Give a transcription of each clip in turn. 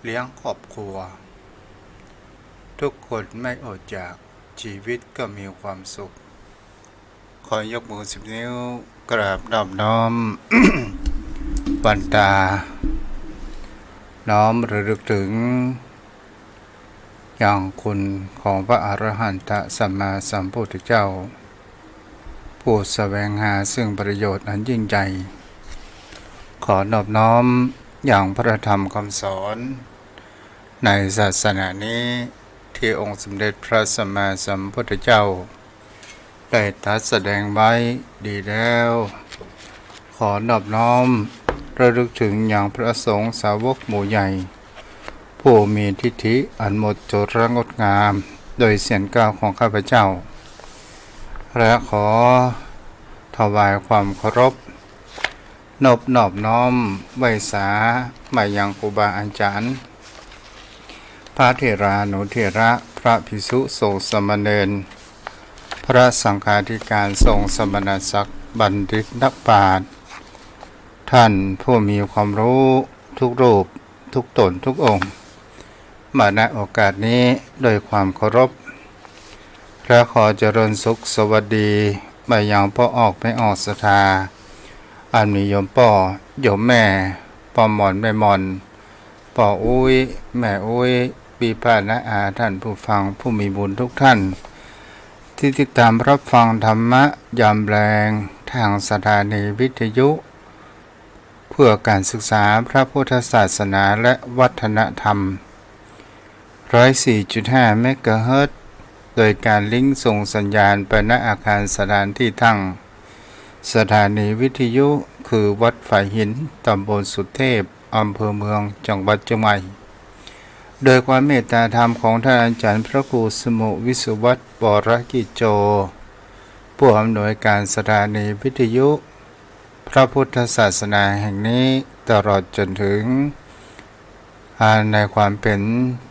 เลี้ยงครอบครัวทุกคนไม่อดจากชีวิตก็มีความสุขขอยกมือ10 นิ้วกราบนอบน้อม วันตาน้อมระลึกถึงอย่างคุณของพระอรหันตสัมมาสัมพุทธเจ้าผู้แสวงหาซึ่งประโยชน์อันยิ่งใหญ่ขอนอบน้อมอย่างพระธรรมคำสอนในศาสนานี้ที่องค์สมเด็จพระสัมมาสัมพุทธเจ้าได้ตรัสแสดงไว้ดีแล้วขอนอบน้อมระลึกถึงอย่างพระสงฆ์สาวกหมู่ใหญ่ผู้มีทิฏฐิอันหมดจดระงดงามโดยเสียงกล่าวของข้าพเจ้าและขอถวายความเคารพนอบน้อมไหว้สามายังครูบาอาจารย์พระเถรานุเถระพระภิกษุสงฆ์สามเณรพระสังฆาธิการทรงสมณศักดิ์บัณฑิตนักปราชญ์ท่านผู้มีความรู้ทุกรูปทุกตนทุกองค์มาณโอกาสนี้โดยความเคารพและขอเจริญสุขสวัสดีมายังพ่อออกไม่ออกศรัทธาอันมีโยมพ่อโยมแม่พ่อหมอนแม่หมอนพ่ออุ้ยแม่อุ้ยปีพานะอาท่านผู้ฟังผู้มีบุญทุกท่านที่ติดตามรับฟังธรรมะยามแรงทางสถานีวิทยุเพื่อการศึกษาพระพุทธศาสนาและวัฒนธรรม 104.5 เมกะเฮิรตซ์โดยการลิงก์ส่งสัญญาณไปณอาคารสถานที่ตั้งสถานีวิทยุคือวัดฝ่ายหินตำบลสุเทพอำเภอเมืองจังหวัดเชียงใหม่โดยความเมตตาธรรมของท่านอาจารย์พระครูสมุวิสุวัตรวรกิจโจผู้อำนวยการสถานีวิทยุพระพุทธศาสนาแห่งนี้ตลอดจนถึงในความเป็น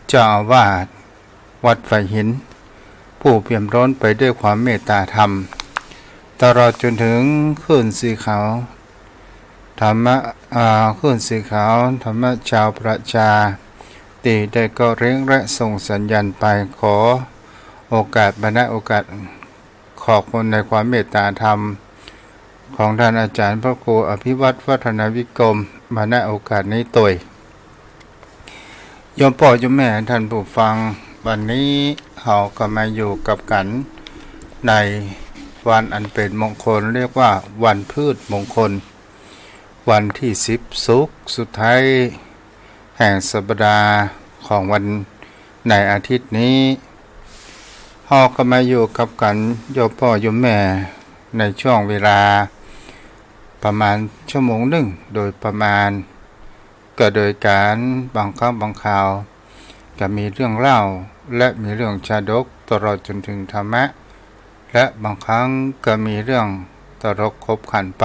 เจ้าอาวาสวัดฝ่ายหินผู้เปี่ยมล้นไปด้วยความเมตตาธรรมตลอดจนถึงคลื่นสีขาวธรรมะคลื่นสีขาวธรรมะชาวประชาตีได้ก็เร่งและส่งสัญญาณไปขอโอกาสบรรณาโอกาสขอบคุณในความเมตตาธรรมของท่านอาจารย์พระครูอภิวัตรวัฒนวิกรมมาณโอกาสนี้ตัวยโยมพ่อโยมแม่ท่านผู้ฟังวันนี้เราก็มาอยู่กับกันในวันอันเป็นมงคลเรียกว่าวันพืชมงคลวันที่10ศุกร์สุดท้ายแห่งสัปดาห์ของวันในอาทิตย์นี้เราก็มาอยู่กับกันโยมพ่อโยมแม่ในช่วงเวลาประมาณชั่วโมงหนึ่งโดยประมาณก็โดยการบางครั้งบางคราวก็มีเรื่องเล่าและมีเรื่องชาดกตลอดจนถึงธรรมะและบางครั้งก็มีเรื่องตลกคบขันไป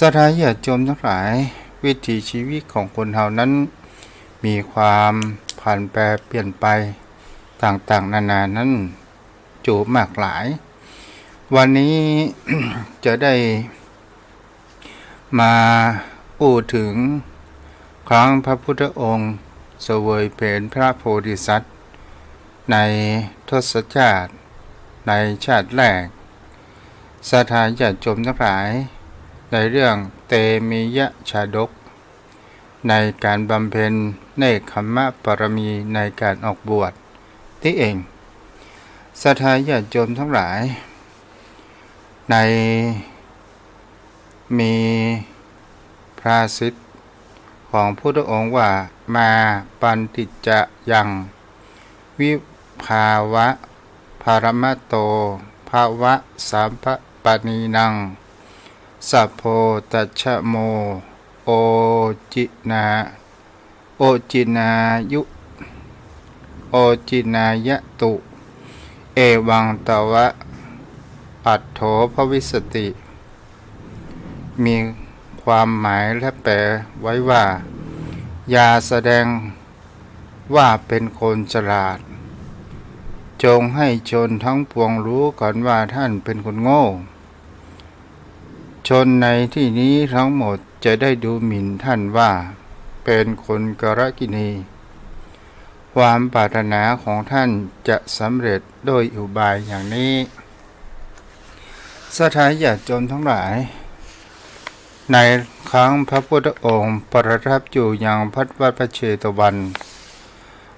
สถานญาติโยมทั้งหลายวิถีชีวิตของคนเฮานั้นมีความผันแปรเปลี่ยนไปต่างๆนานานั้นจูมากหลายวันนี้ จะได้มาพูดถึงครั้งพระพุทธองค์เสวยเป็นพระโพธิสัตว์ในทศชาติในชาติแรกสถานญาติโยมทั้งหลายในเรื่องเตมียชาดกในการบำเพ็ญเนกขัมมะปรมีในการออกบวชที่เองสถานญาติโยมทั้งหลายในมีพระสิทธิ์ของพุทธองค์ว่ามาปันติจะยังวิภาวะภารมะโตภาวะสัมปปนีนังสัพโพตัชชโมโอจินายุโอจินายะตุเอวังตวะปัตโถภวิสติมีความหมายและแปลไว้ว่าอย่าแสดงว่าเป็นคนฉลาดจงให้ชนทั้งปวงรู้ก่อนว่าท่านเป็นคนโง่ชนในที่นี้ทั้งหมดจะได้ดูหมิ่นท่านว่า เป็นคนกรกินีความปรารถนาของท่านจะสำเร็จโดยอุบายอย่างนี้สถาญาติโยมทั้งหลายในครั้งพระพุทธองค์ประทับอยู่ยังวัดพระเชตวัน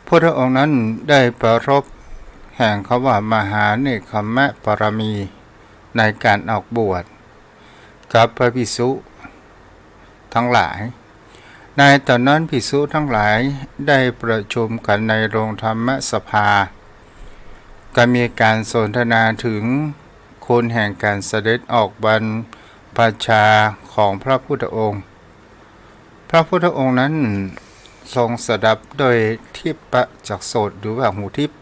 พระองค์นั้นได้ประรบแห่งคำว่ามหาเนกขัมมะปรมีในการออกบวชกับพระภิกษุทั้งหลายในตอนนั้นภิกษุทั้งหลายได้ประชุมกันในโรงธรรมสภาก็มีการสนทนาถึงคุณแห่งการเสด็จออกบรรพชาของพระพุทธองค์พระพุทธองค์นั้นทรงสดับโดยทิพจักโสตหรือว่าหูทิพย์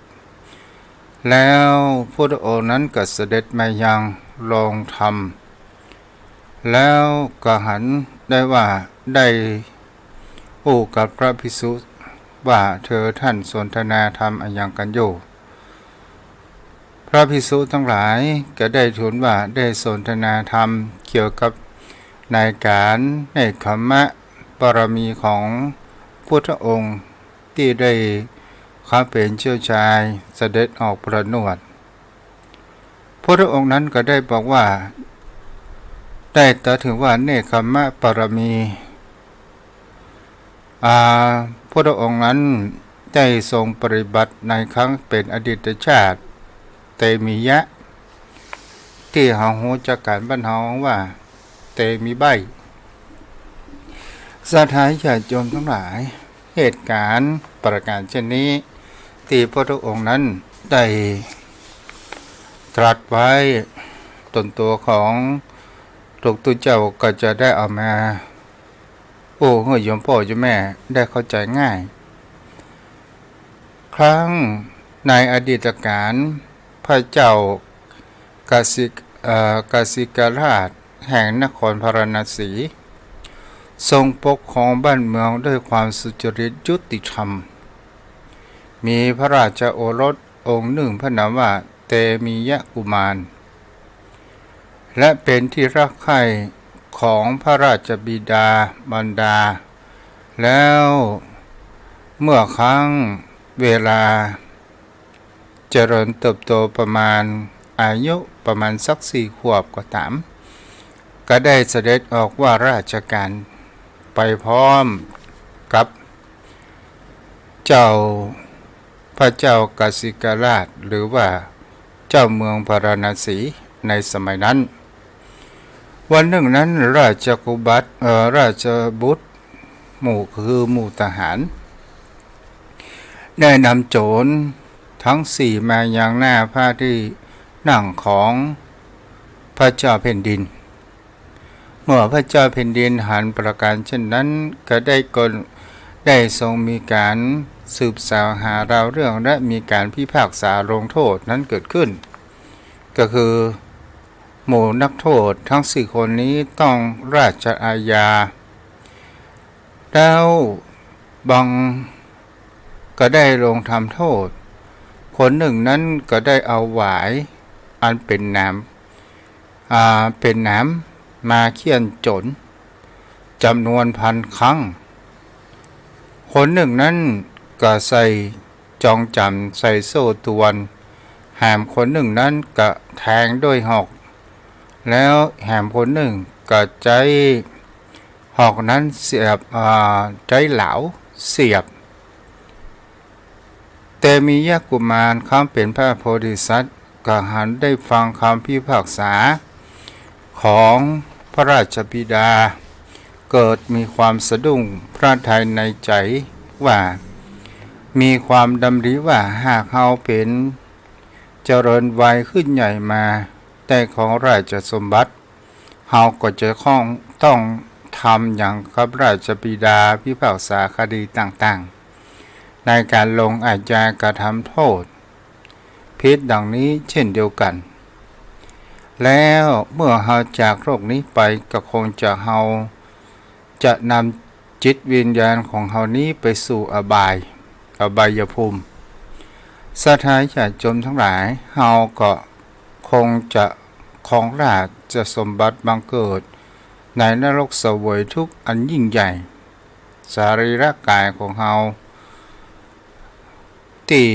แล้วพระพุทธองค์นั้นก็เสด็จมายังโรงธรรมแล้วก็หันได้ว่าได้กับพระภิกษุว่าเธอท่านสนทนาธรรมอันยังกันอยู่พระภิกษุทั้งหลายก็ได้ทูลว่าได้สนทนาธรรมเกี่ยวกับในการในขัมมะบารมีของพุทธองค์ที่ได้ข้าเป็นเชี่ยวชาญเสด็จออกประนวดพระองค์นั้นก็ได้บอกว่าได้ตรัสถึงว่าเนกขัมมะบารมีพระองค์นั้นได้ทรงปฏิบัติในครั้งเป็นอดีตชาติเตมียะที่เฮาฮู้จักกันบ้านเฮาว่าเตมีใบสถาญาติโยมทั้งหลายเหตุการณ์ประการเช่นนี้ที่พระองค์นั้นได้ตรัสไว้ตนตัวของพระพุทธเจ้าก็จะได้เอามาเฮ้ยโยมพ่อโยมแม่ได้เข้าใจง่ายครั้งในอดีตการพระเจ้ากสิกราชแห่งนครพาราณสีทรงปกครองบ้านเมืองด้วยความสุจริตยุติธรรมมีพระราชโอรสองค์หนึ่งพระนามว่าเตมียะกุมารและเป็นที่รักใคร่ของพระราชบิดามารดาแล้วเมื่อครั้งเวลาเจริญเติบโตประมาณอายุประมาณสัก4 ขวบก็ตามก็ได้เสด็จออกว่าราชการไปพร้อมกับพระเจ้ากสิกราชหรือว่าเจ้าเมืองพาราณสีในสมัยนั้นวันหนึ่งนั้นราชบุตรหมู่ทหารได้นำโจรทั้ง4มายังหน้าพระที่นั่งของพระเจ้าแผ่นดินเมื่อพระเจ้าแผ่นดินหันประการเช่นนั้นก็ได้ทรงมีการสืบสาวหาเราเรื่องและมีการพิพากษาลงโทษนั้นเกิดขึ้นก็คือหมู่นักโทษทั้ง4 คนนี้ต้องราชอาญาแล้วบางก็ได้ลงทำโทษคนหนึ่งนั้นก็ได้เอาหวายอันเป็นน้ำมาเคี่ยนโจรจำนวน1,000 ครั้งคนหนึ่งนั้นก็ใส่จองจำใส่โซ่ตรวนแหมคนหนึ่งนั้นก็แทงด้วยหอกแล้วแหมคนหนึ่งก็ใจหอกนั้นเสียบใจเหลาเสียบแต่มียะกุมารเขาเป็นพระโพธิสัตว์ก็หันได้ฟังคำพิพากษาของพระราชบิดาเกิดมีความสะดุ้งพระทัยในใจว่ามีความดำริว่าหากเขาเป็นเจริญวัยขึ้นใหญ่มาได้ของราชสมบัติเขาก็จะต้องทำอย่างกับราชบิดาพิพากษาคดีต่างๆในการลงอาญากระทำโทษผิดดังนี้เช่นเดียวกันแล้วเมื่อเขาจากโลกนี้ไปก็คงจะนำจิตวิญญาณของเขานี้ไปสู่อบายภูมิสถาญาติโยมทั้งหลายเขาก็คงจะของราชสมบัติบังเกิดในนรกเสวยทุกข์อันยิ่งใหญ่ สรีระกายของเฮาที่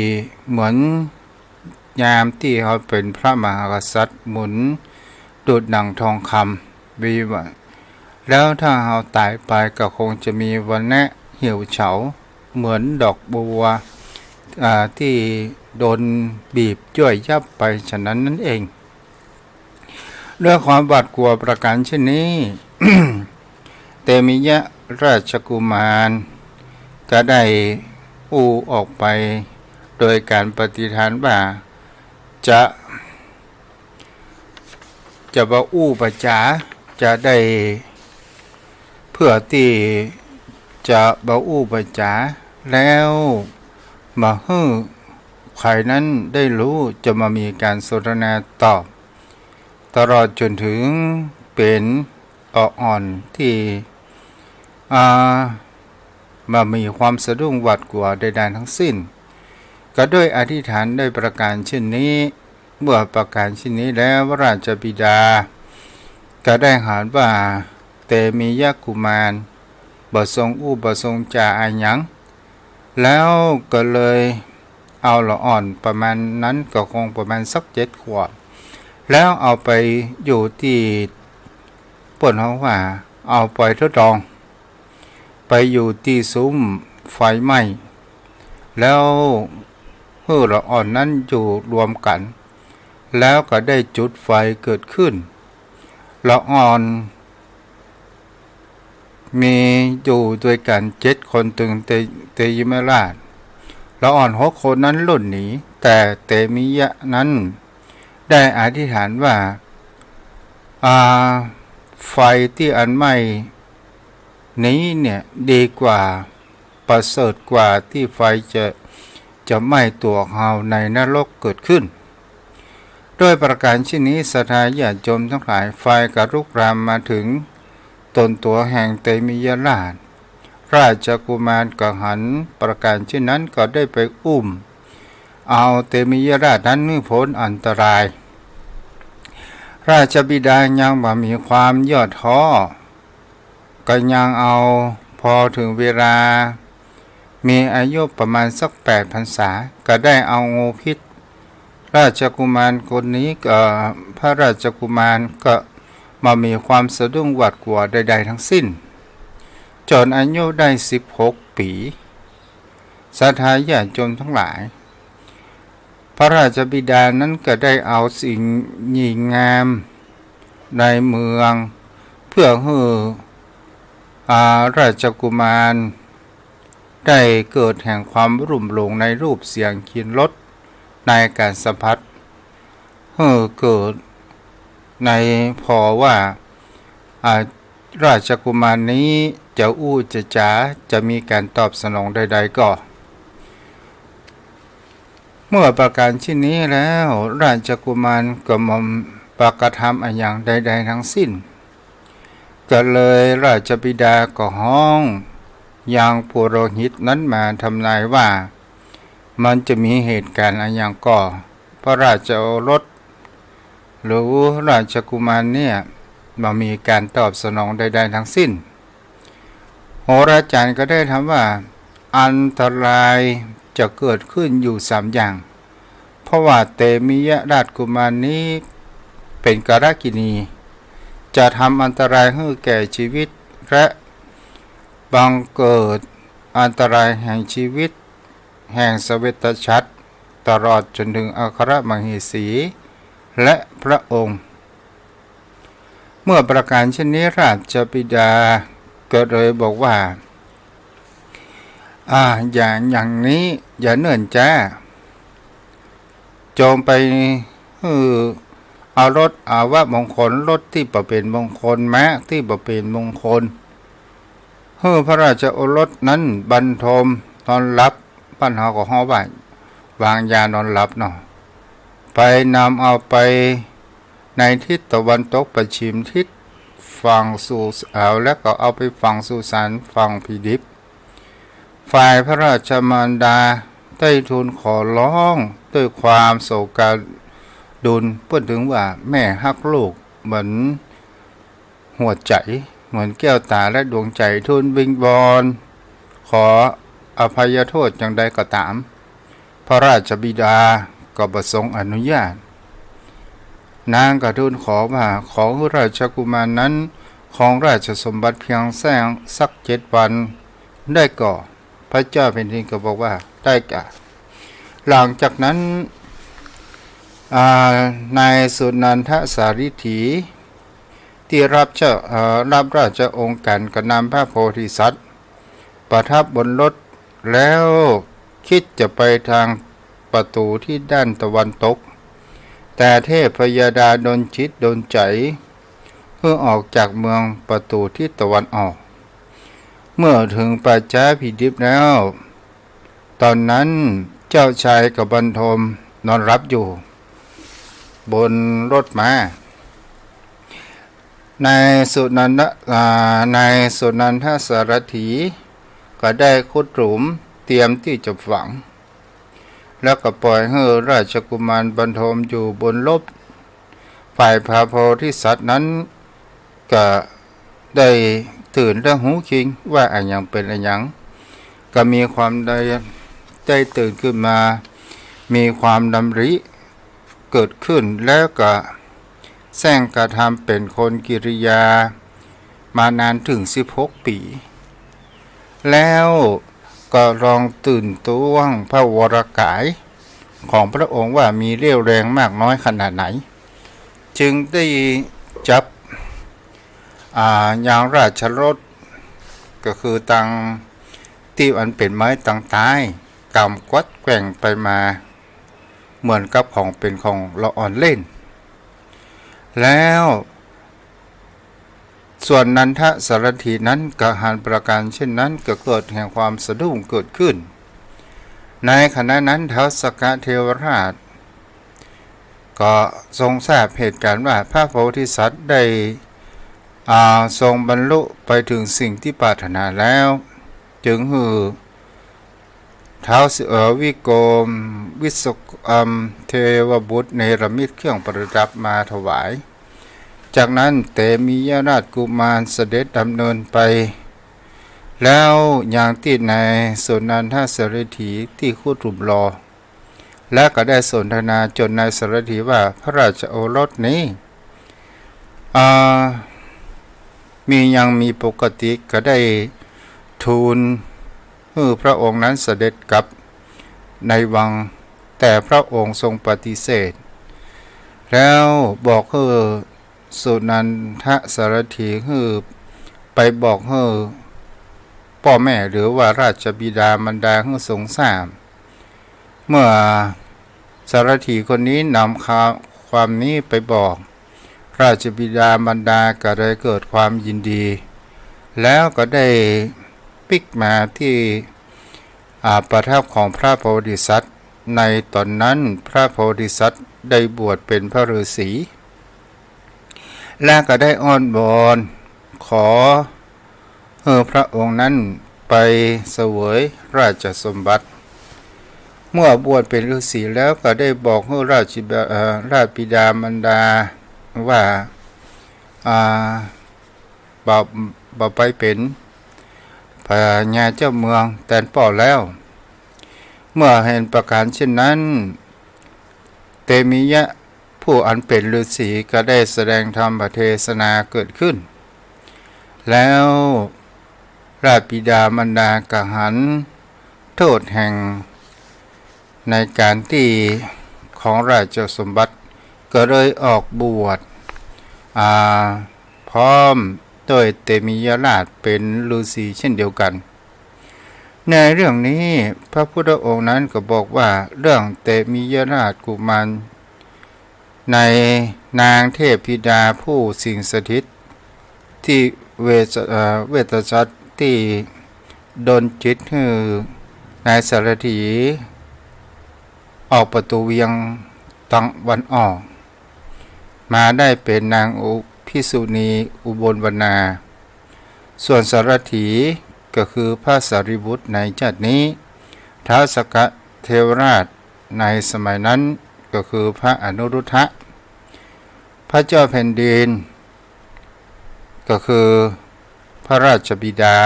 เหมือนยามที่เขาเป็นพระมหากษัตริย์หมุนดูดดั่งทองคำวีว่าแล้วถ้าเราตายไปก็คงจะมีวันแนะเหี่ยวเฉาเหมือนดอกบัวที่โดนบีบย่อยยับไปฉะนั้นนั่นเองด้วยความหวาดกลัวประการเช่นนี้ เตมิยะราชกุมารก็ได้ออกไปโดยการปฏิฐานว่าจะว่าประจาจะได้เพื่อที่จะบ่ประจาแล้วมาให้ใครนั้นได้รู้จะมามีการสนทนาตอบตลอดจนถึงเป็นอ่อนที่มามีความสะดุ้งหวาดกลัวใดๆทั้งสิ้นก็ด้วยอธิษฐานได้ประการเช่นนี้เมื่อประการเช่นนี้แล้วพระราชบิดาก็ได้หารว่าเตมียะกุมารบ่ทรงบ่ทรงจาอาหยังแล้วก็เลยเอาละอ่อนประมาณนั้นก็คงประมาณสัก7 ขวบแล้วเอาไปอยู่ที่ป่นเขาว่าเอาไปทดลองไปอยู่ที่ซุ้มไฟไหม้แล้วละอ่อนนั้นอยู่รวมกันแล้วก็ได้จุดไฟเกิดขึ้นละอ่อนมีอยู่ด้วยกัน7 คนถึงเตยิมราชละอ่อน6 คนนั้นหล่นหนีแต่เตมิยะนั้นได้อธิษฐานว่าไฟที่อันไหม้นี้เนี่ยดีกว่าประเสริฐกว่าที่ไฟจะไหม้ตัวเราในนรกเกิดขึ้นด้วยประการเช่นนี้ศรัทธาญาติโยมทั้งหลายไฟก็รุกรามมาถึงตนตัวแห่งเตมิยราชราชกุมารก็หันประการเช่นนั้นก็ได้ไปเอาเตมิยราชนั้นให้พ้นอันตรายราชบิดายังบ่มีความย่อท้อก็ยังเอาพอถึงเวลามีอายุประมาณสัก8 พรรษาก็ได้เอางูพิษราชกุมารคนนี้ก็พระราชกุมารก็มามีความสะดุ้งหวาดกลัวใดๆทั้งสิ้นจนอายุได้16 ปีศรัทธาญาติโยมทั้งหลายพระราชบิดานั้นก็ได้เอาสิ่งยิ่งงามในเมืองเพื่อให้ราชกุมารได้เกิดแห่งความรุ่มหลงในรูปเสียงกลิ่นรสในการสัมผัสให้เกิดในพอว่าราชกุมารนี้จะจะจ๋าจะมีการตอบสนองใดๆก็เมื่อประการเช่นนี้แล้วราชกุมารก็มประกระทำอย่างใดๆทั้งสิ้นก็เลยราชบิดาก็ห้องยังปุโรหิตนั้นมาทำนายว่ามันจะมีเหตุการณ์อย่างก็พระราชโอรสหรือราชกุมารเนี่ยมามีการตอบสนองใดๆทั้งสิ้นโหราจารย์ก็ได้ถามว่าอันตรายจะเกิดขึ้นอยู่3 อย่างเพราะว่าเตมิยะราชกุมารนี้เป็นกรกินีจะทำอันตรายให้แก่ชีวิตและบังเกิดอันตรายแห่งชีวิตแห่งสเวตฉัตรตลอดจนถึงอัครมเหสีและพระองค์เมื่อประการเช่นนี้ราชบิดาก็เลยบอกว่าอย่างนี้อย่าเนิ่นจ้าโจมไปเอารถอาวะมงคลรถที่ประเป็นมงคลม้าที่ประเป็นมงคลพระราชโอรสนั้นบรรทมนอนหลับปัญหาของเฮาว่าวางยานอนหลับเนาะไปนำเอาไปในทิศตะวันตกปชิมทิศฝั่งสู่แล้วก็เอาไปฝั่งสุสานฝั่งพิดิบฝ่ายพระราชมารดาได้ทูลขอร้องด้วยความโศกดุลพูดถึงว่าแม่ฮักลูกเหมือนหัวใจเหมือนแก้วตาและดวงใจทูลวิงวอน ขออภัยโทษอย่างใดก็ตามพระราชบิดาก็ประสงค์อนุญาตนางก็ทูลขอว่าขอให้ราชกุมารนั้นของราชสมบัติเพียงแสงสัก7 วันได้ก่อพระเจ้าแผ่นดินก็บอกว่าได้ก่ะหลังจากนั้นนายสุนันทสาริถีที่รับราชองค์การกระนำพระโพธิสัตว์ประทับบนรถแล้วคิดจะไปทางประตูที่ด้านตะวันตกแต่เทพพยดาดลจิตดลใจเพื่อออกจากเมืองประตูที่ตะวันออกเมื่อถึงปัจจาพิดิบแล้วตอนนั้นเจ้าชายกับบรรทมนอนรับอยู่บนรถม้านายสุนันทสารถีก็ได้ขุดหลุมเตรียมที่จะฝังแล้วก็ปล่อยให้ราชกุมารบรรทมอยู่บนรถฝ่ายพระโพธิสัตว์นั้นก็ได้ตื่นและหูคิงว่าอันยังเป็นอันยังก็มีความได้ตื่นขึ้นมามีความดำริเกิดขึ้นแล้วก็แสร้งกระทำเป็นคนกิริยามานานถึง16 ปีแล้วก็ลองตื่นตัวงพระวรกายของพระองค์ว่ามีเรี่ยวแรงมากน้อยขนาดไหนจึงได้จับยางราชรถก็คือตังที่อันเป็นไม้ต่างตายกำกวัดแกว่งไปมาเหมือนกับของเป็นของละอ่อนเล่นแล้วส่วนนันทสารถีนั้นกหันประการเช่นนั้นก็เกิดแห่งความสะดุ้งเกิดขึ้นในขณะนั้นท้าวสกเทวราชก็ทรงทราบเหตุการณ์ว่าพระโพธิสัตว์ได้ทรงบรรลุไปถึงสิ่งที่ปรารถนาแล้วจึงฮือท้าววิโกมวิศเทวบุตรเนรมิตเครื่องประดับมาถวายจากนั้นเตมียราชกุมารเสด็จดำเนินไปแล้วอย่างที่นายสุนันทสารถีที่ขุดหลุมรอและก็ได้สนทนาจนนายสารถีว่าพระราชโอรสนี้ยังมีปกติก็ได้ทูลพระองค์นั้นเสด็จกลับในวังแต่พระองค์ทรงปฏิเสธแล้วบอกสุนันทสารถีไปบอกพ่อแม่หรือว่าราชบิดามารดาทรงทราบเมื่อสารถีคนนี้นำความนี้ไปบอกราชบิดามารดาก็ได้เกิดความยินดีแล้วก็ได้ปิกมาที่ประทับของพระโพธิสัตว์ในตอนนั้นพระโพธิสัตว์ได้บวชเป็นพระฤาษีและก็ได้อ้อนวอนขอพระองค์นั้นไปเสวยราชสมบัติเมื่อบวชเป็นฤาษีแล้วก็ได้บอกให้ราชบิดามารดาว่าบ่ไปเป็นพญาเจ้าเมืองแตนป่อแล้วเมื่อเห็นประการเช่นนั้นเตมิยะผู้อันเป็นฤาษีก็ได้แสดงธรรมเทศนาเกิดขึ้นแล้วราชบิดามารดากหันโทษแห่งในการที่ของราชสมบัติก็เลยออกบวชพร้อมโดยเตมิยราชเป็นฤาษีเช่นเดียวกันในเรื่องนี้พระพุทธองค์นั้นก็บอกว่าเรื่องเตมิยราชกุมารในนางเทพธิดาผู้สิงสถิตที่เวทชัดที่ดลจิตให้นายสารถีออกประตูเวียงตะวันออกมาได้เป็นนางภิกษุณีอุบลวรรณาส่วนสารถีก็คือพระสารีบุตรในชาตินี้ท้าวสกเทวราชในสมัยนั้นก็คือพระอนุรุทธะพระเจ้าแผ่นดินก็คือพระราชบิดา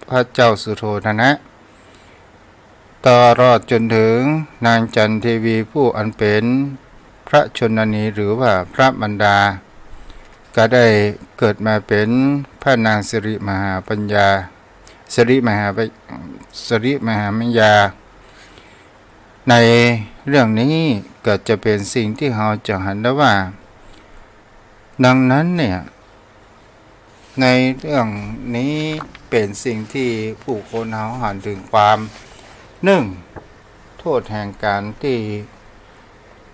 พระเจ้าสุโธทนะ ตลอดจนถึงนางจันเทวีผู้อันเป็นพระชนนีหรือว่าพระมารดาก็ได้เกิดมาเป็นพระนางสิริมหาปัญญาสิริมหามัญญาในเรื่องนี้ก็จะเป็นสิ่งที่เราจะหันได้ว่าดังนั้นเนี่ยในเรื่องนี้เป็นสิ่งที่ผู้คนเราหันถึงความหนึ่งโทษแห่งการที่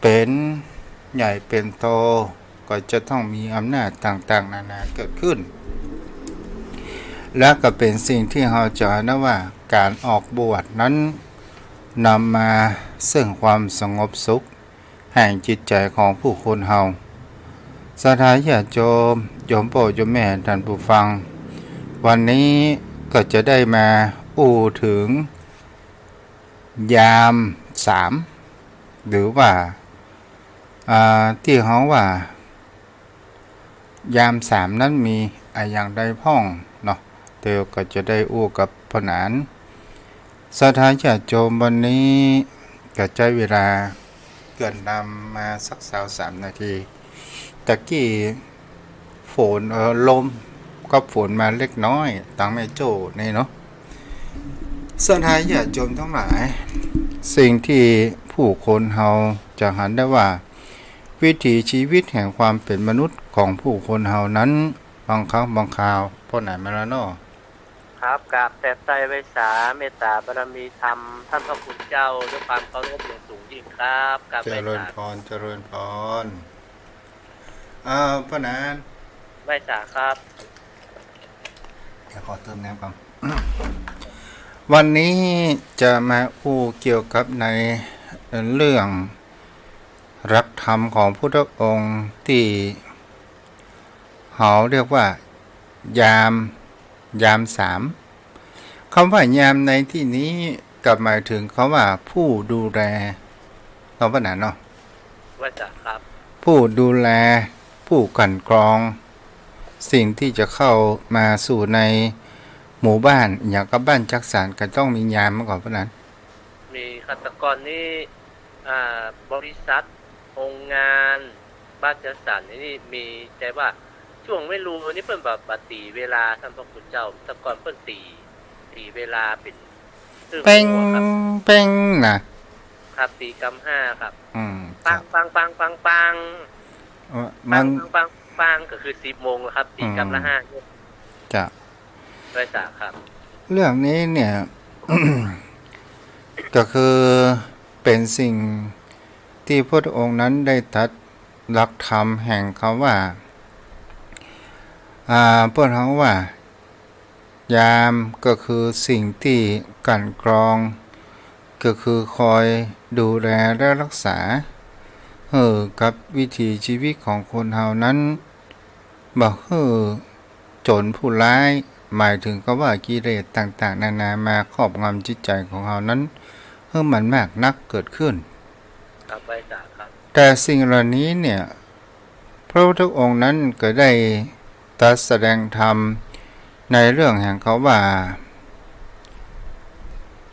เป็นใหญ่เป็นโตก็จะต้องมีอำนาจต่างๆนานาเกิดขึ้นและก็เป็นสิ่งที่เราจะนะว่าการออกบวชนั้นนำมาซึ่งความสงบสุขแห่งจิตใจของผู้คนเฮาสถานญาติโยมโยมพ่อโยมแม่ท่านผู้ฟังวันนี้ก็จะได้มาถึงยาม3หรือว่าที่เขาว่ายาม3นั้นมีอย่างใดพ้องเนาะเดี๋ยวก็จะได้กับพนานสถานญาติโยมวันนี้ก็ใช้เวลาเกินนำมาสัก3นาทีตะกี้ฝนลมก็ฝนมาเล็กน้อยตั้งแม่โจ้นี่เนาะสถานญาติโยมทั้งหลายสิ่งที่ผู้คนเฮาจะหันได้ว่าวิถีชีวิตแห่งความเป็นมนุษย์ของผู้คนเฮานั้นบางครั้งบางคราวพ่อไหนมาแล้วเนาะครับกราบแต่ใจไว้สาเมตตาบารมีธรรมท่านพระคุณเจ้าด้วยความเคารพอย่างสูงยิ่งครับกราบเจริญพรเจริญพรพ่อนันไว้สาครับเดี๋ยวขอเติมน้ำก่อน วันนี้จะมาเกี่ยวกับในเรื่องรักธรรมของพุทธองค์ที่เขาเรียกว่ายาม3คำว่ายามในที่นี้กับหมายถึงเขาว่าผู้ดูแลเขาว่าไหนเนาะว่าจะครับผู้ดูแลผู้กันกรองสิ่งที่จะเข้ามาสู่ในหมู่บ้านอย่างกับบ้านจักสานก็ต้องมียามมาก่อนเพราะนั้นมีฆาตกรนี่บริษัทโรงงานบ้านจักสานนี่มีใจว่าช่วงไม่รู้นี่เพิ่นแบบตีเวลาท่านพระคุณเจ้าตะกอนเพิ่นตีเวลาเป็นเป้งนะครับตีกำ5ครับปังก็คือ10 โมงครับตีกำละ5จ้ะไว้สาครับเรื่องนี้เนี่ย ก็คือเป็นสิ่งที่พระองค์นั้นได้ตรัสหลักธรรมแห่งคำว่าพวกเขาว่ายามก็คือสิ่งที่กันกรองก็คือคอยดูแลและรักษากับวิถีชีวิตของคนเฮานั้นบ่จนผู้ร้ายหมายถึงก็ว่ากิเลสต่างๆนานามาครอบงำจิตใจของเฮานั้นมันมากนักเกิดขึ้นครับไปจ้ะครับแต่สิ่งเหล่านี้เนี่ยพระพุทธองค์นั้นก็ได้ตรัสแสดงธรรมในเรื่องแห่งเขาว่า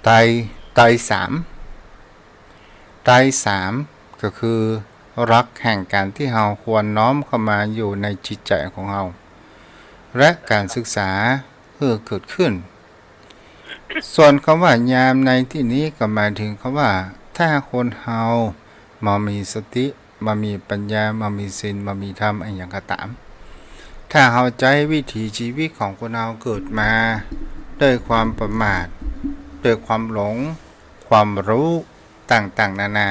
ไตรสามก็คือรักแห่งการที่เราควรน้อมเข้ามาอยู่ในจิตใจของเราและการศึกษาเกิดขึ้นส่วนคำว่ายามในที่นี้ก็หมายถึงคำว่าถ้าคนเรามามีสติมามีปัญญามามีศีลมามีธรรมอะไรอย่างก็ตามถ้าเราใจวิถีชีวิตของคนเราเกิดมาด้วยความประมาทด้วยความหลงความรู้ต่างๆนานา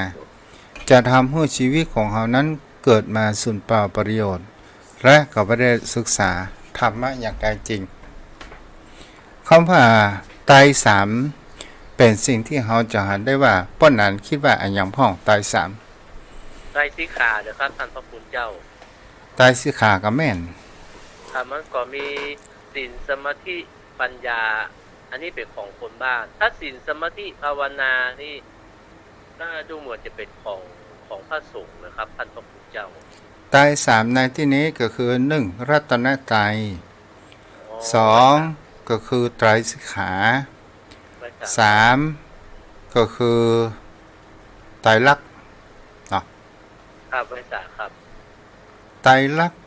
จะทำให้ชีวิตของเรานั้นเกิดมาสูญเปล่าประโยชน์และก็ไม่ได้ศึกษาธรรมะอย่างแท้จริงคำว่าไตรสามเป็นสิ่งที่เราจะหันได้ว่าป้อนนั้นคิดว่าอันอย่างพ่องไตรสามไตรสิกขาเด้อครับท่านพระคุณเจ้าไตรสิกขาก็แม่นมันก็มีศีลสมาธิปัญญาอันนี้เป็นของคนบ้านถ้าศีลสมาธิภาวนานี่น่าดูเหมือนจะเป็นของพระสงฆ์นะครับท่านพระคุณเจ้าไตรสามในที่นี้ก็คือ1รัตนตรัย2ก็คือไตรสิกขา3 ก็คือไตรลักษณ์เนาะครับไพศาลครับ ไตรลักษณ์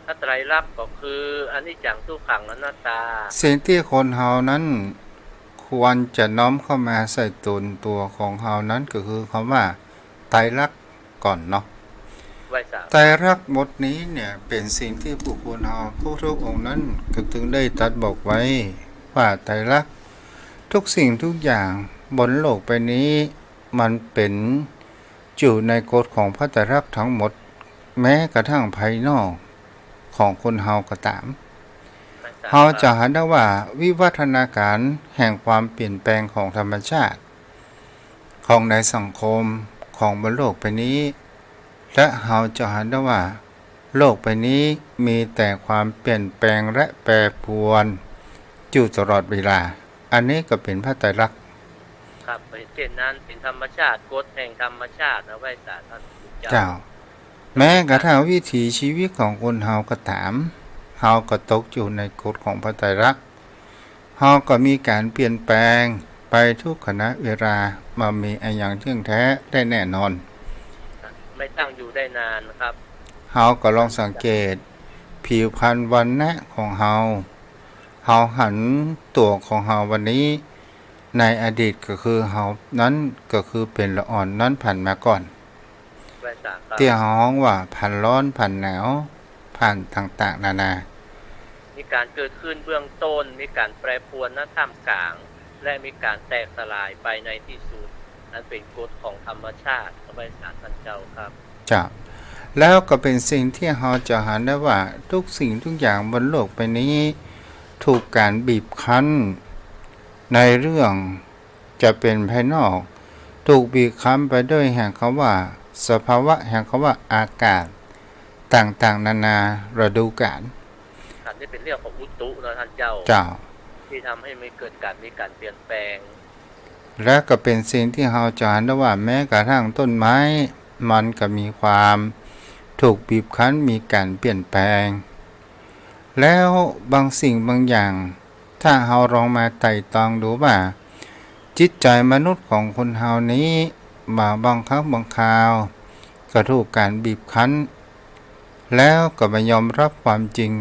ถ้าไตรลักษณ์ก็คืออันนี้จังทุกขังอนัตตาสิ่งที่คนเฮานั้นควรจะน้อมเข้ามาใส่ตนตัวของเฮานั้นก็คือคำว่าไตรลักษณ์ก่อนเนาะไพศาลไตรลักษณ์บทนี้เนี่ยเป็นสิ่งที่ผู้คนเฮาผู้ทุกองค์นั้นก็ถึงได้ตรัสบอกไว้ว่าไตรลักษณ์ทุกสิ่งทุกอย่างบนโลกใบนี้มันเป็นอยู่ในกฎของพระไตรลักษณ์ทั้งหมดแม้กระทั่งภายนอกของคนเฮาก็ตามไพศาลเฮาครับจะเห็นได้ว่าวิวัฒนาการแห่งความเปลี่ยนแปลงของธรรมชาติของในสังคมของบนโลกใบนี้ และเฮาจะเห็นได้ว่าโลกใบนี้มีแต่ความเปลี่ยนแปลงและแปรปรวนอยู่ตลอดเวลาอันนี้ก็เป็นพระไตรลักษณ์ครับเช่นนั้นเป็นธรรมชาติกฎแห่งธรรมชาตินะไพศาลท่านเจ้าเจ้าแม้กระทั่งวิถีชีวิตของคนเฮาก็ตามเฮาก็ตกอยู่ในกฎของพระไตรลักษณ์เฮาก็มีการเปลี่ยนแปลงไปทุกขณะเวลามามีอันอย่างเที่ยงแท้ได้แน่นอนไม่ตั้งอยู่ได้นานครับเฮาก็ลองสังเกตผิวพรรณวรรณะของเฮาหันตัวของเฮาวันนี้ในอดีตก็คือเฮานั้นก็คือเป็นละอ่อนนั้นผ่านมาก่อนไพศาลครับเตี้ยฮ้องว่าผ่านร้อนผ่านหนาวผ่านต่างๆนานามีการเกิดขึ้นเบื้องต้นมีการแปรปรวนณท่ามกลางและมีการแตกสลายไปในที่สุดนั้นเป็นกฎของธรรมชาติไพศาลท่านเจ้าครับจ้ะแล้วก็เป็นสิ่งที่เฮาจะเห็นได้ว่าทุกสิ่งทุกอย่างบนโลกใบนี้ถูกการบีบคั้นในเรื่องจะเป็นภายนอกถูกบีบคั้นไปด้วยแห่งคำว่าสภาวะแห่งคำว่าอากาศต่างๆนานาฤดูกาลครับนี่เป็นเรื่องของอุตุนะท่านเจ้าเจ้าที่ทำให้มีการเปลี่ยนแปลงและก็เป็นสิ่งที่เฮาจะเห็นได้ว่าแม้กระทั่งต้นไม้มันก็มีความถูกบีบคั้นมีการเปลี่ยนแปลงแล้วบางสิ่งบางอย่างถ้าเฮาลองมาไต่ตองดูว่าจิตใจมนุษย์ของคนเฮานี้มาบางครั้งบางคราวก็ถูกการบีบคั้นแล้วก็ไม่ยอมรับความจริง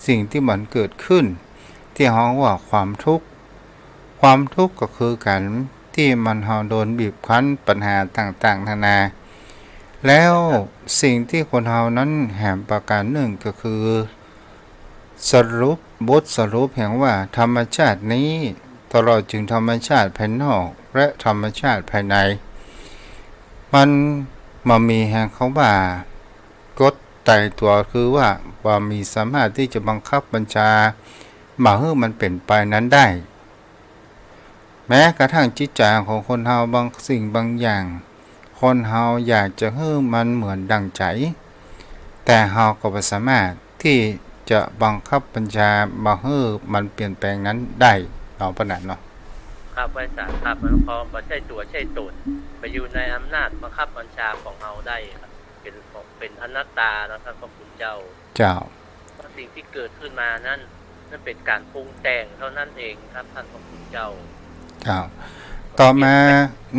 สิ่งที่มันเกิดขึ้นที่เฮาว่าความทุกข์ก็คือการที่มันเฮาโดนบีบคั้นปัญหาต่างๆนานาแล้วสิ่งที่คนเฮานั้นแห่งประการหนึ่งก็คือสรุปบทสรุปแห่งว่าธรรมชาตินี้ตลอดจึงธรรมชาติภายนอกและธรรมชาติภายในมันมามีแห่งเขาว่ากฎไต่ตัวคือว่ามีสามารถที่จะบังคับบัญชามาให้มันเป็นไปนั้นได้แม้กระทั่งจิตใจของคนเฮาบางสิ่งบางอย่างคนเฮาอยากจะให้มันเหมือนดังใจแต่เฮาก็บ่สามารถที่จะบังคับบัญชามาให้มันเปลี่ยนแปลงนั้นได้เนาะปานนั้นเนาะครับไพศาลครับมันพอบ่ใช่ตัวใช่ตนไปอยู่ในอำนาจบังคับบัญชาของเฮาได้ครับเป็นอนัตตานะท่านพระคุณเจ้าเจ้าสิ่งที่เกิดขึ้นมานั่นเป็นการปรุงแต่งเท่านั้นเองครับท่านพระคุณเจ้าต่อมา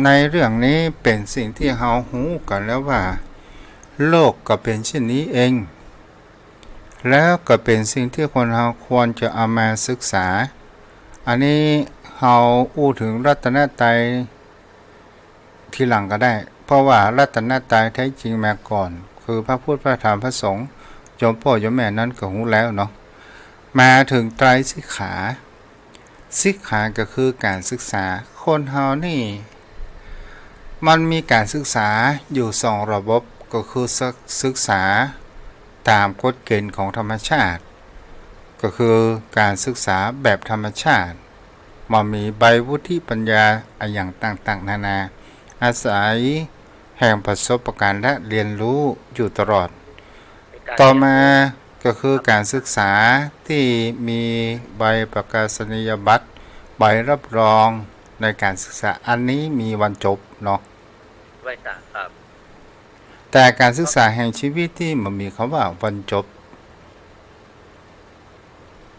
ในเรื่องนี้เป็นสิ่งที่เฮาฮู้กันแล้วว่าโลกก็เป็นเช่นนี้เองแล้วก็เป็นสิ่งที่คนเฮาควรจะเอามาศึกษาอันนี้เฮาอู้ถึงรัตนตรัยทีหลังก็ได้เพราะว่ารัตนตรัยแท้จริงมาก่อนคือพระพุทธพระธรรมพระสงฆ์โยมพ่อโยมแม่นั้นก็ฮู้แล้วเนาะมาถึงไตรสิกขาก็คือการศึกษาคนเฮานี่มันมีการศึกษาอยู่2ระบบก็คือศึกษาตามกฎเกณฑ์ของธรรมชาติก็คือการศึกษาแบบธรรมชาติมันมีใบวุฒิปัญญาอย่างต่างๆนานาอาศัยแห่งประสบการณ์และเรียนรู้อยู่ตลอดต่อมาก็คือการศึกษาที่มีใบประกาศนียบัตรใบรับรองในการศึกษาอันนี้มีวันจบเนาะไพศาลครับแต่การศึกษาแห่งชีวิตที่มันมีคำว่าวันจบ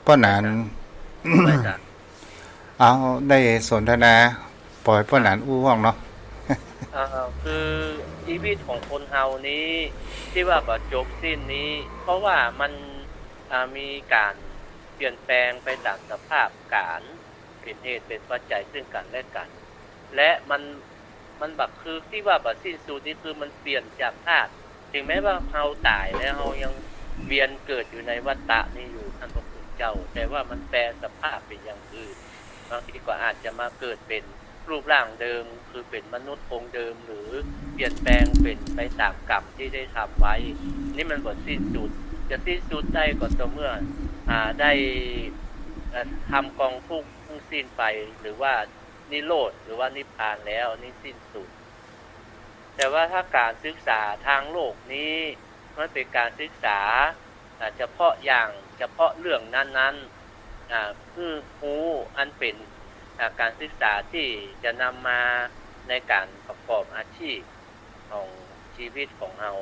เพราะนั้น เอาได้สนทนาพ ปล่อยป้อหลานอู้ห้องเนาะ คือชีวิตของคนเฮานี้ที่ว่าบ่จบสิ้นนี้ เพราะว่ามันมีการเปลี่ยนแปลงไปตามสภาพการเป็นเหตุเป็นปัจจัยซึ่งกันและกัน และมันแบบคือที่ว่าบ่สิ้นสุดนี่คือมันเปลี่ยนจากธาตุถึงแม้ว่าเฮาตายแล้วเฮายังเวียนเกิดอยู่ในวัฏฏะนี้อยู่ท่านพระคุณเจ้า แต่ว่ามันแปลสภาพเป็นอย่างอื่นบางทีก็อาจจะมาเกิดเป็นรูปร่างเดิมคือเป็นมนุษย์องค์เดิมหรือเปลี่ยนแปลงเป็นไปตามกรรมที่ได้ทำไว้นี่มันบ่สิ้นสุดจะสิ้นสุดได้ก็ต่อเมื่อได้ทำกองทุกข์สิ้นไปหรือว่านิโรธหรือว่านิพพานแล้วนี่สิ้นสุดแต่ว่าถ้าการศึกษาทางโลกนี้มันเป็นการศึกษาเฉพาะอย่างเฉพาะเรื่องนั้นๆคือรู้อันเป็นการศึกษาที่จะนำมาในการประกอบอาชีพของชีวิตของเรา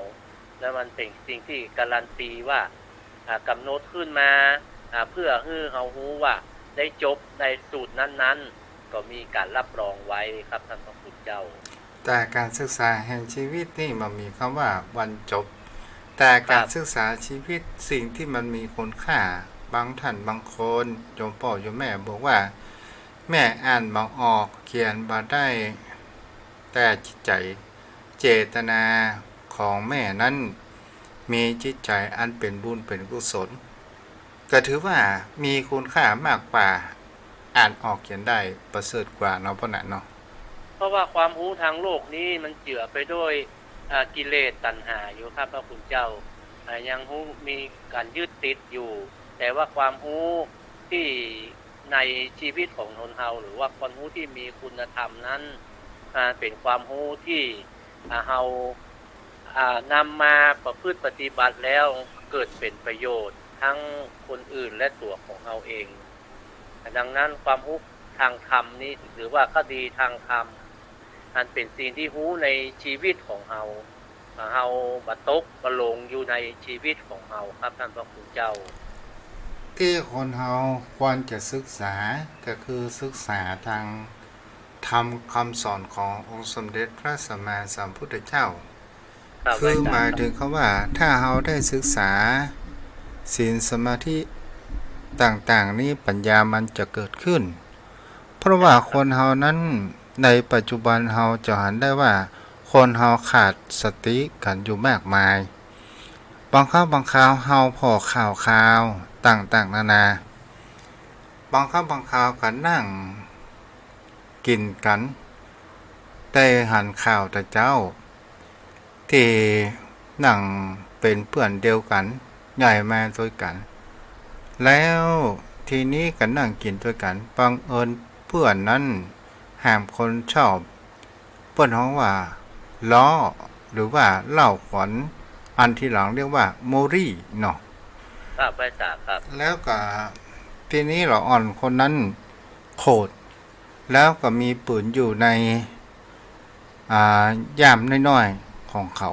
แล้วมันเป็นสิ่งที่การันตีว่ากำหนดขึ้นมาเพื่อให้เรารู้ว่าได้จบในสูตรนั้นๆก็มีการรับรองไว้ครับท่านพระพุทธเจ้าแต่การศึกษาแห่งชีวิตนี่มันมีคำว่าวันจบแต่การศึกษาชีวิตสิ่งที่มันมีคุณค่าบางท่านบางคนโยมพ่อโยมแม่บอกว่าแม่อ่านบ่ออกเขียนบ่ได้แต่จิตใจเจตนาของแม่นั้นมีจิตใจอันเป็นบุญเป็นกุศลก็ถือว่ามีคุณค่ามากกว่าอ่านออกเขียนได้ประเสริฐกว่าเนาะพ่อน่ะเนาะเพราะว่าความรู้ทางโลกนี้มันเจือไปด้วยกิเลสตัณหาอยู่ครับพระคุณเจ้ายังรู้มีการยึดติดอยู่แต่ว่าความรู้ที่ในชีวิตของคนเฮาหรือว่าความรู้ที่มีคุณธรรมนั้นเป็นความรู้ที่เฮานำมาประพฤติปฏิบัติแล้วเกิดเป็นประโยชน์ทั้งคนอื่นและตัวของเฮาเองดังนั้นความรู้ทางธรรมนี้หรือว่าคดีทางธรรมอันเป็นสิ่งที่รู้ในชีวิตของเฮาบัตกบลงอยู่ในชีวิตของเฮาครับท่านพระคุณเจ้าที่คนเฮาควรจะศึกษาก็คือศึกษาทางธรรมคำสอนขององค์สมเด็จพระสัมมาสัมพุทธเจ้าคือหมายถึงคำว่าถ้าเฮาได้ศึกษาศีลสมาธิต่างๆนี้ปัญญามันจะเกิดขึ้นเพราะว่าคนเฮานั้นในปัจจุบันเฮาจะเห็นได้ว่าคนเฮาขาดสติกันอยู่มากมายบางครั้งบางคราวเฮาพอข่าวต่างๆนานาบางครั้งบางคราวก็นั่งกินกันแต่หันข่าวแต่เจ้าที่นั่งเป็นเพื่อนเดียวกันใหญ่มาด้วยกันแล้วทีนี้ก็นั่งกินด้วยกันบังเอิญเพื่อนนั้นห้ามคนชอบเพื่อนฮ้องว่าล้อหรือว่าเล่าขวัญอันที่หลังเรียกว่าโมรี่เนาะครับไปทราบครับแล้วก็ทีนี้เราอ่อนคนนั้นโคตรแล้วก็มีปืนอยู่ในย่ามน้อยๆของเข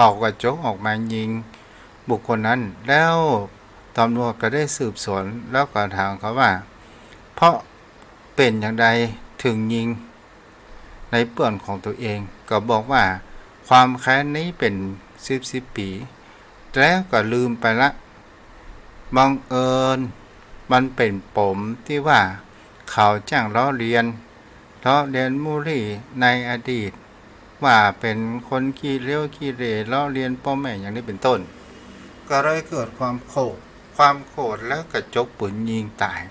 าก็จกออกมายิงบุคคลนั้นแล้วตำรวจก็ได้สืบสวนแล้วก็ถามเขาว่าเพราะเป็นอย่างใดถึงยิงในเปื้อนของตัวเองก็บอกว่าความแค้นนี้เป็น10 ปีแล้วก็ลืมไปละบังเอิญมันเป็นปมที่ว่าเขาจ้างล้อเลียนมูรี่ในอดีตว่าเป็นคนขี้เลี้ยวขี้เหร่ล้อเลียนพ่อแม่อย่างนี้เป็นต้นก็เลยเกิดความโกรธแล้วก็จกปืนยิงตาย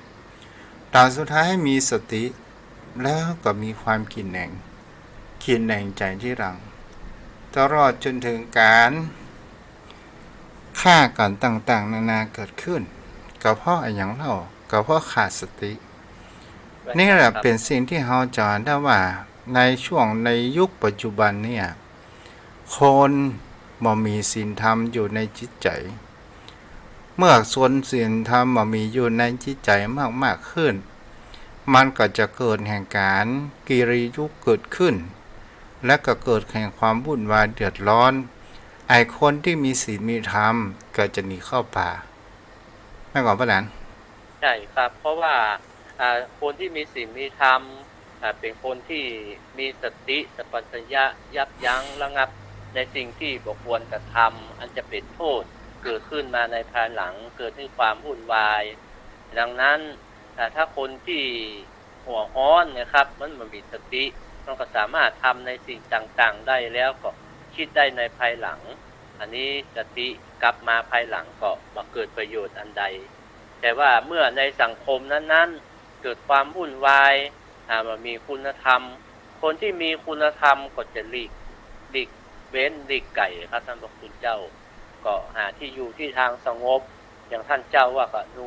ตอนสุดท้ายมีสติแล้วก็มีความกินแหน่งใจที่หลังตลอดจนถึงการฆ่ากันต่างๆนานาเกิดขึ้นก็เพราะอย่างเล่าก็เพราะขาดสตินี่แหละเป็นสิ่งที่เราจำได้ว่าในช่วงในยุคปัจจุบันเนี่ยคนบ่มีศีลธรรมอยู่ในจิตใจเมื่อส่วนศีลธรรมบ่มีอยู่ในจิตใจมากๆขึ้นมันก็จะเกิดแห่งการกิริยุเกิดขึ้นและก็เกิดแห่งความวุ่นวายเดือดร้อนไอ้คนที่มีศีลมีธรรมก็จะหนีเข้าป่าไม่ก่อนปะนั้นใช่ครับเพราะว่าคนที่มีศีลมีธรรม เป็นคนที่มีสติสัมปชัญญะยับยั้งระงับในสิ่งที่บ่ควรกระทำอันจะเป็นโทษเกิดขึ้นมาในภายหลังเกิดให้ความวุ่นวายดังนั้นถ้าคนที่หัวร้อนนะครับมันมีสติมันก็สามารถทำในสิ่งต่างๆได้แล้วก็คิดได้ในภายหลังอันนี้สติกลับมาภายหลังก็มาเกิดประโยชน์อันใดแต่ว่าเมื่อในสังคมนั้นๆเกิดความวุ่นวายมันมีคุณธรรมคนที่มีคุณธรรมก็จะหลีกเว้นหลีกไก่ครับท่านพระคุณเจ้าก็หาที่อยู่ที่ทางสงบอย่างท่านเจ้าว่าก็ดู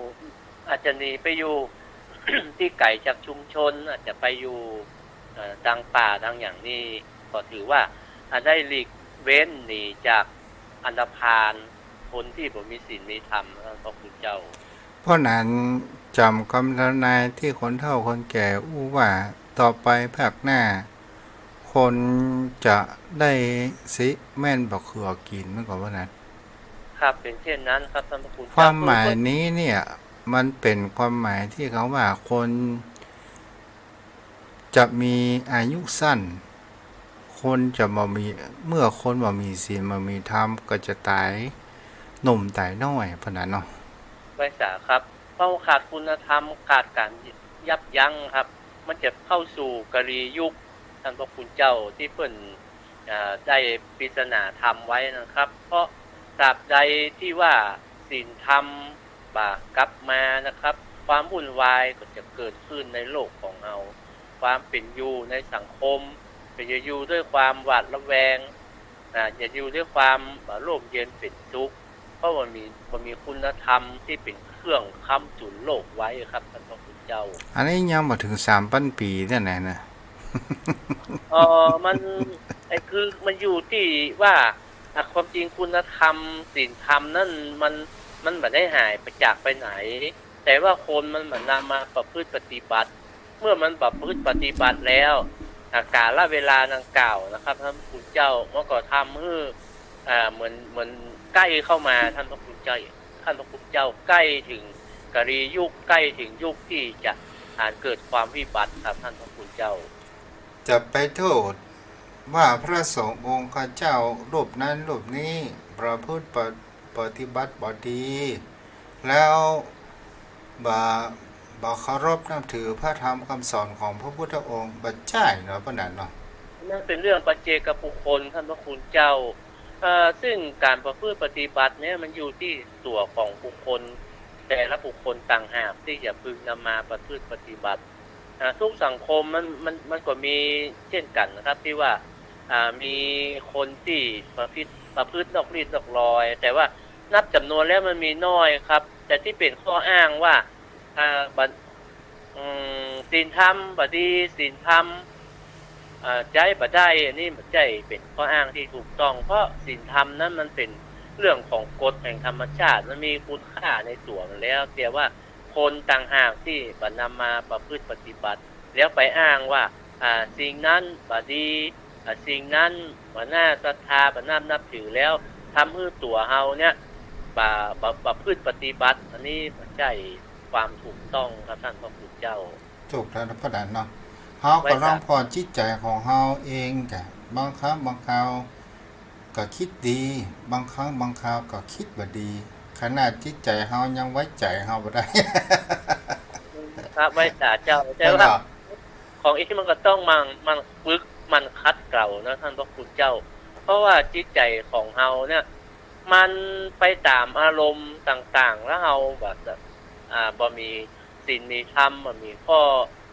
อาจจะหนีไปอยู่ ที่ไก่จากชุมชนอาจจะไปอยู่ดังป่าดังอย่างนี้ก็ถือว่าได้หลีกเว้นหนีจากอันธพาลคนที่บ่มีศีลมีธรรมท่านพระคุณเจ้าเพราะนั้นจำคำทำนายที่คนเฒ่าคนแก่อู้ว่าต่อไปภาคหน้าคนจะได้สิแม่นบักเขือกินเมื่อก่อนว่านั้นครับเป็นเช่นนั้นครับท่านพระคุณความหมายนี้เนี่ยมันเป็นความหมายที่เขาว่าคนจะมีอายุสั้นคนจะบ่มีเมื่อคนบ่มีศีลบ่มีธรรมก็จะตายหนุ่มตายน้อยพะนั้นเนาะไว้สาครับเพราะขาดคุณธรรมขาดการยับยั้งครับมันจะเข้าสู่กะลียุคท่านพระคุณเจ้าที่เพิ่นได้ปริศนาธรรมไว้นะครับเพราะตราบใดที่ว่าศีลธรรมกลับมานะครับความวุ่นวายก็จะเกิดขึ้นในโลกของเราความเป็นอยู่ในสังคมจะอยู่ด้วยความหวาดระแวงจะอยู่ด้วยความร่มเย็นเป็นสุขเพราะมันมีคุณธรรมที่เป็นเครื่องค้ำจุนโลกไว้ครับท่านพระคุณเจ้าอันนี้ยังบ่ถึง 3,000 ปีนั่นแหละนะมันคือมันอยู่ที่ว่าความจริงคุณธรรมศีลธรรมนั่นมันบ่ได้หายไปจากไปไหนแต่ว่าคนมันนำมาประพฤติปฏิบัติเมื่อมันประพฤติปฏิบัติแล้วกาลเวลาดังกล่าวนะครับท่านพระคุณเจ้ามันก็ทำให้เหมือนใกล้เข้ามาท่านพระคุณเจ้าใกล้ถึงกะลียุคใกล้ถึงยุคที่จะเกิดความวิบัติครับท่านพระคุณเจ้าจะไปโทษว่าพระสงฆ์องค์ข้าเจ้ารูปนั้นรูปนี้ประพฤติปฏิบัติบ่ดีแล้วบ่เคารพนับถือพระธรรมคำสอนของพระพุทธองค์บ่ใช่เนาะปานนั้นเนาะนั่นเป็นเรื่องปัจเจกบุคคลท่านพระคุณเจ้าซึ่งการประพฤติปฏิบัติเนี่ยมันอยู่ที่ตัวของบุคคลแต่ละบุคคลต่างหากที่จะพึงนำมาประพฤติปฏิบัติทุกสังคมมันก็มีเช่นกันนะครับที่ว่ามีคนที่ประพฤตินอกรีดนอกรอยแต่ว่านับจำนวนแล้วมันมีน้อยครับแต่ที่เป็นข้ออ้างว่าศีลธรรมบ่ดีศีลธรรมใจบ่ได้อันนี้บ่ใจเป็นข้ออ้างที่ถูกต้องเพราะศีลธรรมนั้นมันเป็นเรื่องของกฎแห่งธรรมชาติมันมีคุณค่าในตัวมันแล้วแต่ว่าคนต่างหากที่บ่นำมาประพฤติปฏิบัติแล้วไปอ้างว่าสิ่งนั้นบ่ดีสิ่งนั้นบ่น่าศรัทธาบ่น่านับถือแล้วทำให้ตัวเฮาเนี่ยประพฤติปฏิบัติอันนี้บ่ใช่ความถูกต้องครับท่านพระพุทธเจ้าถูกแล้วนะพระดานเนาะเฮาก็ลองพอจิตใจของเฮาเองก็บางครั้งบางคราวก็คิดดีบางครั้งบางคราวก็คิดบ่ดีขนาดจิตใจเฮายังไว้ใจเฮาบ่ได้ครับไว้เจ้าแต่ว่าของอีกมันก็ต้องมันฝึกมันคัดเกลานะท่านพระคุณเจ้าเพราะว่าจิตใจของเฮาเนี่ยมันไปตามอารมณ์ต่างๆแล้วเฮาแบบบ่มีศีลมีธรรมบ่มีข้อ